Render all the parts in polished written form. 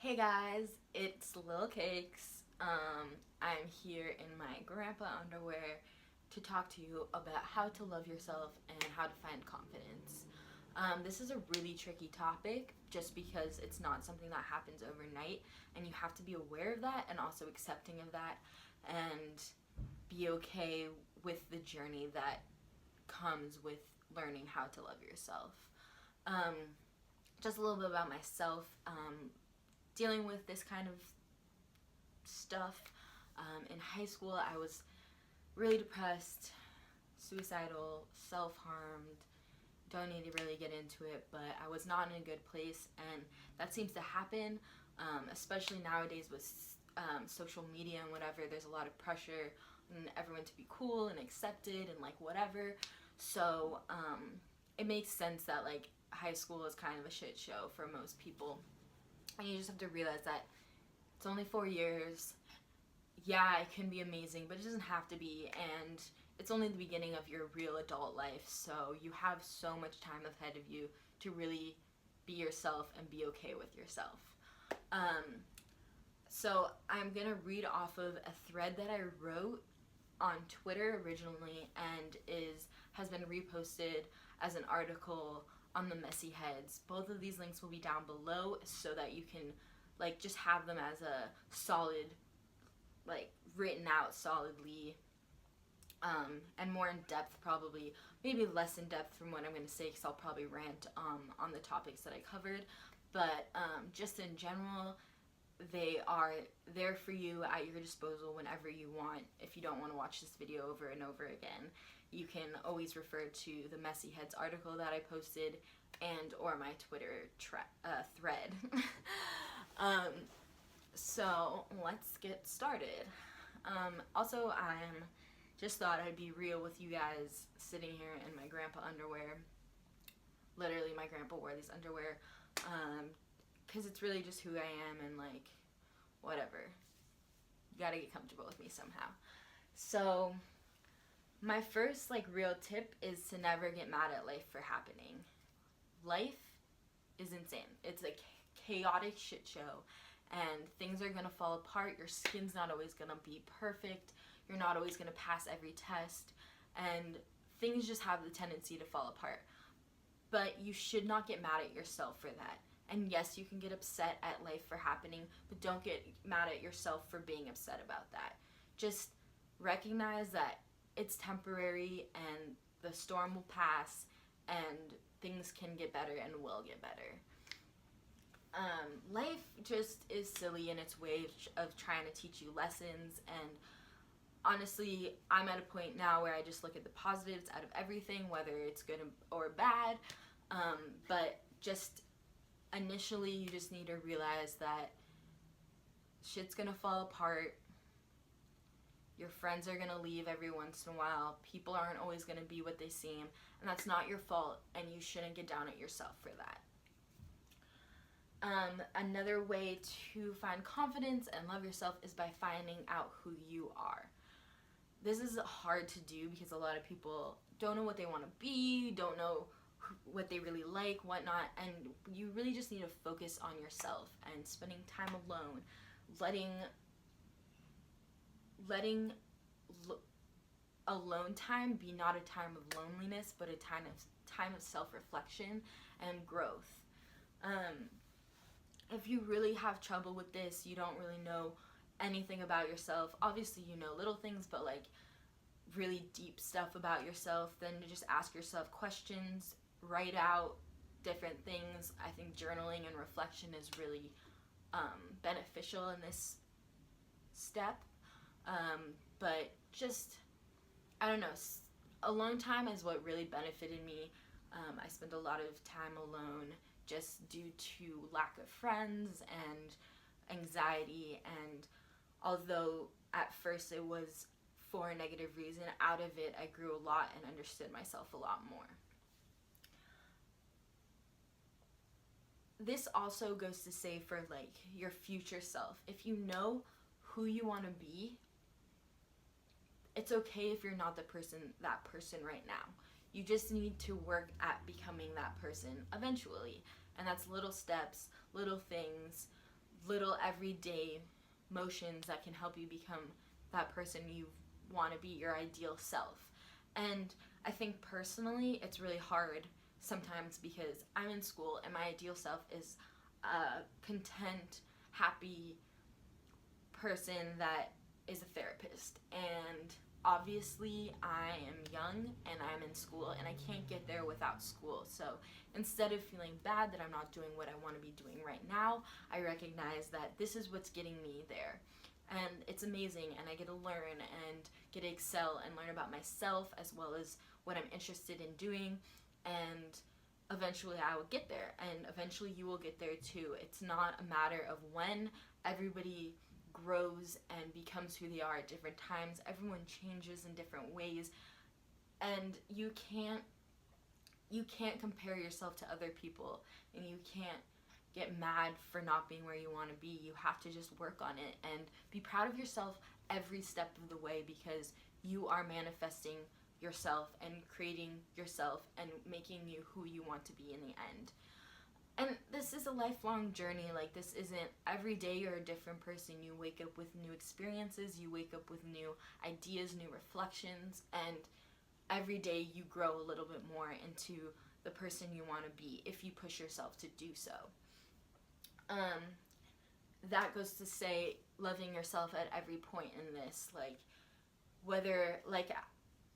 Hey guys, it's Lil Cakes. I'm here in my grandpa underwear to talk to you about how to love yourself and how to find confidence. This is a really tricky topic just because it's not something that happens overnight, and you have to be aware of that and also accepting of that and be okay with the journey that comes with learning how to love yourself. Um, just a little bit about myself. Dealing with this kind of stuff. In high school, I was really depressed, suicidal, self harmed. Don't need to really get into it, but I was not in a good place, and that seems to happen, especially nowadays with social media and whatever. There's a lot of pressure on everyone to be cool and accepted and like whatever. So it makes sense that like high school is kind of a shit show for most people, and you just have to realize that it's only 4 years. Yeah, it can be amazing, but it doesn't have to be. And it's only the beginning of your real adult life. So you have so much time ahead of you to really be yourself and be okay with yourself. Um, so I'm going to read off of a thread that I wrote on Twitter originally and has been reposted as an article on the Messy Heads. Both of these links will be down below so that you can like just have them as a solid, like written out solidly, and more in depth, probably maybe less in depth from what I'm going to say because I'll probably rant on the topics that I covered, but just in general, they are there for you at your disposal whenever you want. If you don't want to watch this video over and over again, you can always refer to the Messy Heads article that I posted and or my Twitter thread. um, so let's get started. Also, I'm just thought I'd be real with you guys sitting here in my grandpa underwear. Literally, my grandpa wore these underwear because it's really just who I am, and like whatever. You gotta get comfortable with me somehow. So my first like real tip is to never get mad at life for happening. Life is insane. It's a chaotic shit show, and things are gonna fall apart. Your skin's not always gonna be perfect. You're not always gonna pass every test, and things just have the tendency to fall apart. But you should not get mad at yourself for that. And yes, you can get upset at life for happening, but don't get mad at yourself for being upset about that. Just recognize that it's temporary and the storm will pass and things can get better and will get better. Life just is silly in its way of trying to teach you lessons, and honestly, I'm at a point now where I just look at the positives out of everything, whether it's good or bad. But just initially, you just need to realize that shit's gonna fall apart. Your friends are gonna leave every once in a while. People aren't always gonna be what they seem, and that's not your fault, and you shouldn't get down at yourself for that. Another way to find confidence and love yourself is by finding out who you are. This is hard to do because a lot of people don't know what they want to be, don't know what they really like, whatnot, and you really just need to focus on yourself and spending time alone, letting alone time be not a time of loneliness, but a time of self-reflection and growth. If you really have trouble with this, you don't really know anything about yourself. Obviously, you know little things, but like really deep stuff about yourself, then you just ask yourself questions, write out different things. I think journaling and reflection is really beneficial in this step. But just, I don't know, alone time is what really benefited me. I spend a lot of time alone just due to lack of friends and anxiety, and although at first it was for a negative reason, out of it I grew a lot and understood myself a lot more. This also goes to say for like your future self. If you know who you want to be, it's okay if you're not that person right now. You just need to work at becoming that person eventually. And that's little steps, little things, little everyday motions that can help you become that person you want to be, your ideal self. And I think personally it's really hard sometimes because I'm in school and my ideal self is a content, happy person that is a therapist. And obviously I am young and I'm in school and I can't get there without school. So instead of feeling bad that I'm not doing what I want to be doing right now, I recognize that this is what's getting me there. And it's amazing, and I get to learn and get to excel and learn about myself as well as what I'm interested in doing. And eventually I will get there, and eventually you will get there too. It's not a matter of when. Everybody grows and becomes who they are at different times. Everyone changes in different ways, and you can't compare yourself to other people, and you can't get mad for not being where you want to be. You have to just work on it and be proud of yourself every step of the way, because you are manifesting yourself and creating yourself and making you who you want to be in the end. And this is a lifelong journey. Like, this isn't every day you're a different person. You wake up with new experiences, you wake up with new ideas, new reflections, and every day you grow a little bit more into the person you want to be if you push yourself to do so. That goes to say loving yourself at every point in this. Like, whether, like,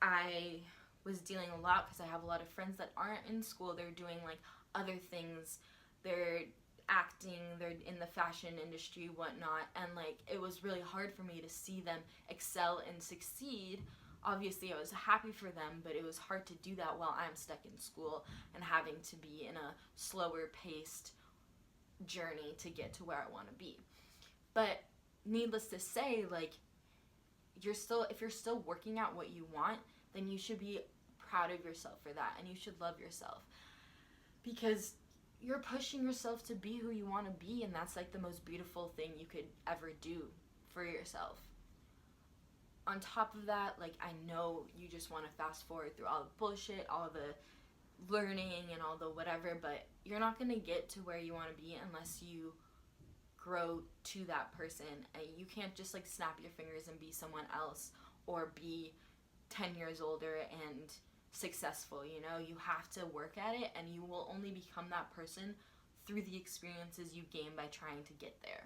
I was dealing a lot because I have a lot of friends that aren't in school. They're doing, like, other things. They're acting, they're in the fashion industry, whatnot, and, like, it was really hard for me to see them excel and succeed. Obviously, I was happy for them, but it was hard to do that while I'm stuck in school and having to be in a slower paced journey to get to where I want to be. But needless to say, like, if you're still working out what you want, then you should be proud of yourself for that, and you should love yourself, because you're pushing yourself to be who you want to be, and that's, like, the most beautiful thing you could ever do for yourself. On top of that, like, I know you just want to fast forward through all the bullshit, all the learning and all the whatever, but you're not going to get to where you want to be unless you grow to that person. And you can't just, like, snap your fingers and be someone else or be 10 years older and successful. You know, you have to work at it, and you will only become that person through the experiences you gain by trying to get there.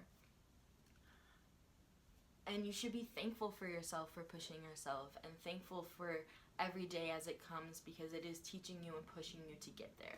And you should be thankful for yourself for pushing yourself, and thankful for every day as it comes, because it is teaching you and pushing you to get there.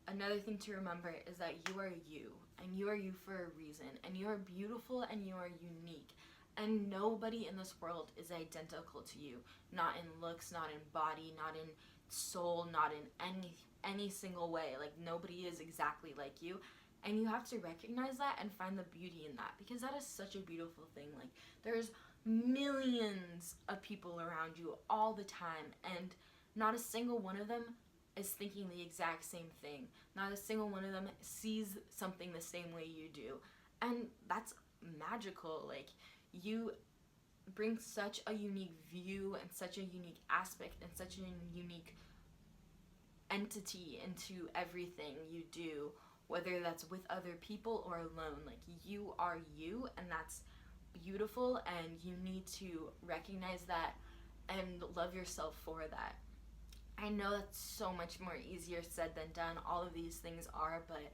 Another thing to remember is that you are you, and you are you for a reason, and you are beautiful and you are unique, and nobody in this world is identical to you. Not in looks, not in body, not in soul, not in any single way. Like, nobody is exactly like you. And you have to recognize that and find the beauty in that, because that is such a beautiful thing. Like, there's millions of people around you all the time, and not a single one of them is thinking the exact same thing. Not a single one of them sees something the same way you do. And that's magical. Like, you bring such a unique view and such a unique aspect and such a unique entity into everything you do, whether that's with other people or alone. Like, you are you, and that's beautiful, and you need to recognize that and love yourself for that. I know that's so much more easier said than done. All of these things are, but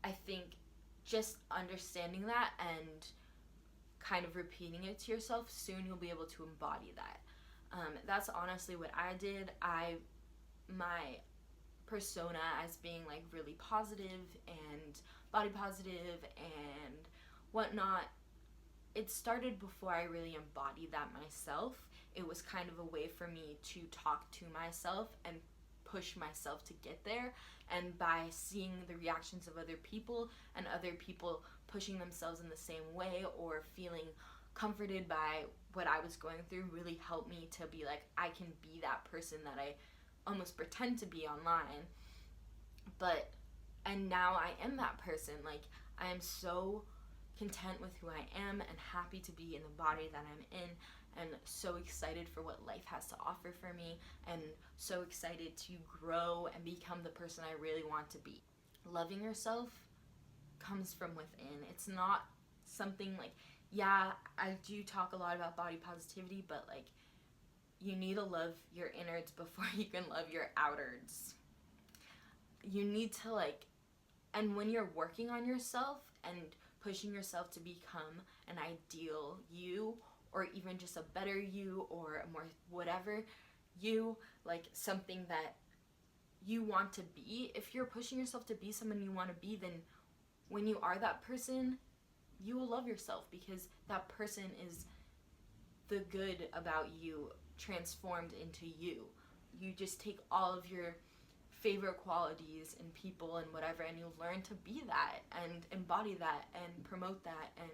I think just understanding that and kind of repeating it to yourself, soon you'll be able to embody that. That's honestly what I did. My persona as being, like, really positive and body positive and whatnot, it started before I really embodied that myself. It was kind of a way for me to talk to myself and push myself to get there, and by seeing the reactions of other people and other people pushing themselves in the same way or feeling comforted by what I was going through really helped me to be like, I can be that person that I almost pretend to be online. And now I am that person. Like, I am so content with who I am and happy to be in the body that I'm in, and so excited for what life has to offer for me, and so excited to grow and become the person I really want to be. Loving yourself comes from within. It's not something like, yeah, I do talk a lot about body positivity, but like, you need to love your innards before you can love your outards. You need to like, and when you're working on yourself and pushing yourself to become an ideal you, or even just a better you, or a more whatever you, like something that you want to be, if you're pushing yourself to be someone you want to be, then when you are that person, you will love yourself, because that person is the good about you transformed into you. You just take all of your favorite qualities in people and whatever, and you learn to be that and embody that and promote that and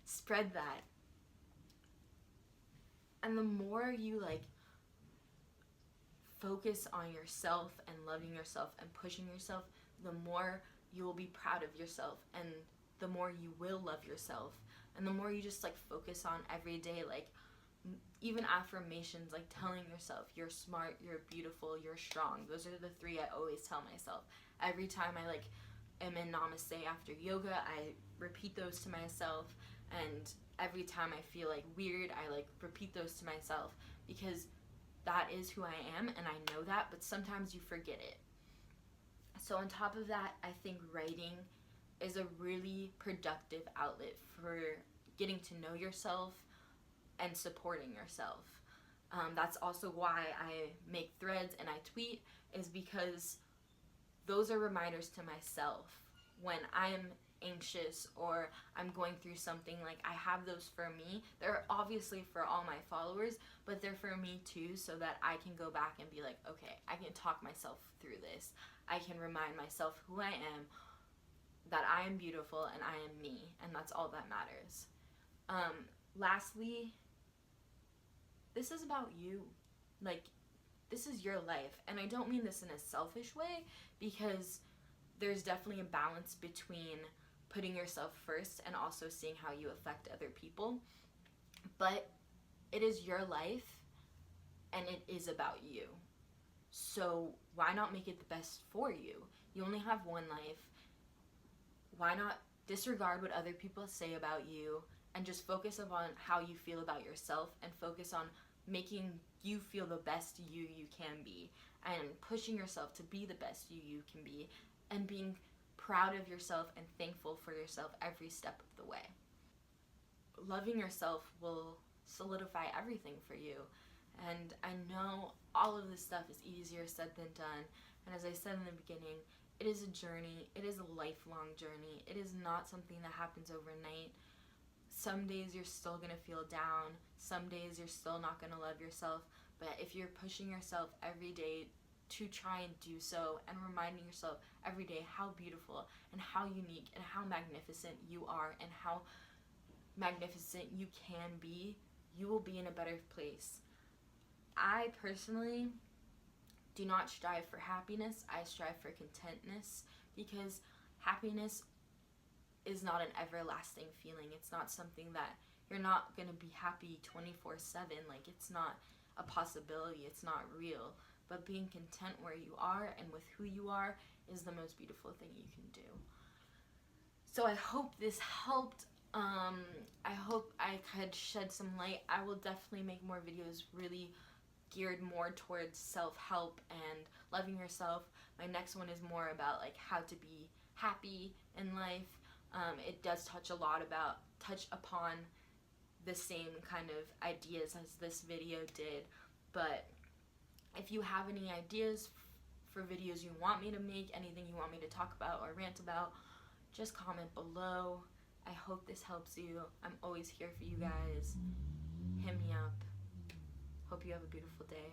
spread that. And the more you like focus on yourself and loving yourself and pushing yourself, the more you will be proud of yourself, and the more you will love yourself, and the more you just like focus on every day, like even affirmations, like telling yourself you're smart, you're beautiful, you're strong. Those are the 3 I always tell myself. Every time I like am in namaste after yoga, I repeat those to myself, and every time I feel like weird, I like repeat those to myself, because that is who I am, and I know that, but sometimes you forget it. So on top of that, I think writing is a really productive outlet for getting to know yourself and supporting yourself. That's also why I make threads and I tweet, is because those are reminders to myself when I'm anxious or I'm going through something. Like, I have those for me. They're obviously for all my followers, but they're for me too, so that I can go back and be like, okay, I can talk myself through this. I can remind myself who I am, that I am beautiful and I am me, and that's all that matters. Lastly, this is about you. Like, this is your life, and I don't mean this in a selfish way, because there's definitely a balance between putting yourself first and also seeing how you affect other people. But it is your life, and it is about you. So why not make it the best for you? You only have one life. Why not disregard what other people say about you and just focus on how you feel about yourself, and focus on making you feel the best you can be, and pushing yourself to be the best you can be, and being proud of yourself and thankful for yourself every step of the way. Loving yourself will solidify everything for you. And I know all of this stuff is easier said than done. And as I said in the beginning, it is a journey. It is a lifelong journey. It is not something that happens overnight. Some days you're still going to feel down. Some days you're still not going to love yourself. But if you're pushing yourself every day to try and do so, and reminding yourself every day how beautiful and how unique and how magnificent you are and how magnificent you can be, you will be in a better place. I personally do not strive for happiness. I strive for contentness, because happiness is not an everlasting feeling. It's not something that you're not going to be happy 24/7. Like, it's not a possibility. It's not real. But being content where you are and with who you are is the most beautiful thing you can do. So I hope this helped. I hope I could shed some light. I will definitely make more videos really geared more towards self-help and loving yourself. My next one is more about like how to be happy in life. It does touch upon the same kind of ideas as this video did, but if you have any ideas for videos you want me to make, anything you want me to talk about or rant about, just comment below. I hope this helps you. I'm always here for you guys. Hit me up. Hope you have a beautiful day.